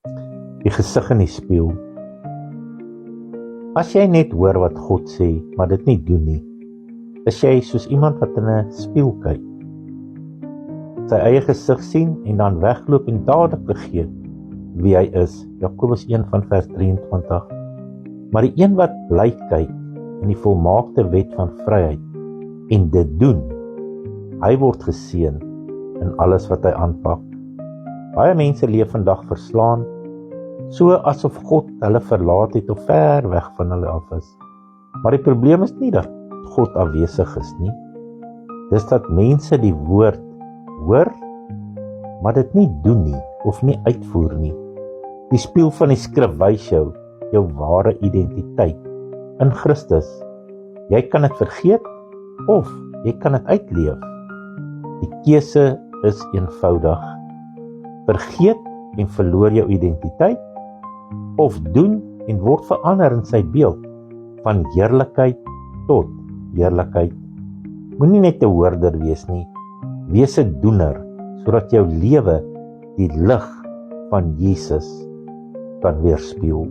Die gesig in die spieël. As jy net hoor wat God sê, maar dit nie doen nie, is jy soos iemand wat in 'n spieël kyk, sy eie gesig sien en dan wegloop en dadelik vergeet wie hy is. Jakobus 1 van vers 23. Maar die een wat bly kyk in die volmaakte wet van vryheid en dit doen, hy word geseën in alles wat hy aanpak. Baie mense leef vandag verslaan, so asof God hulle verlaat het of ver weg van hulle af is. Maar die probleem is nie dat God afwesig is nie. Dis dat mense die woord hoor, maar dit nie doen nie of nie uitvoer nie. Die spieël van die skrif wys jou ware identiteit in Christus. Jy kan dit vergeet of jy kan dit uitleef. Die keuse is eenvoudig. Vergeet en verloor jou identiteit, of doen en word verander in sy beeld, van heerlikheid tot heerlikheid. Moenie net 'n hoorder wees nie, wees 'n doener, sodat jou lewe die lig van Jesus kan weerspieël.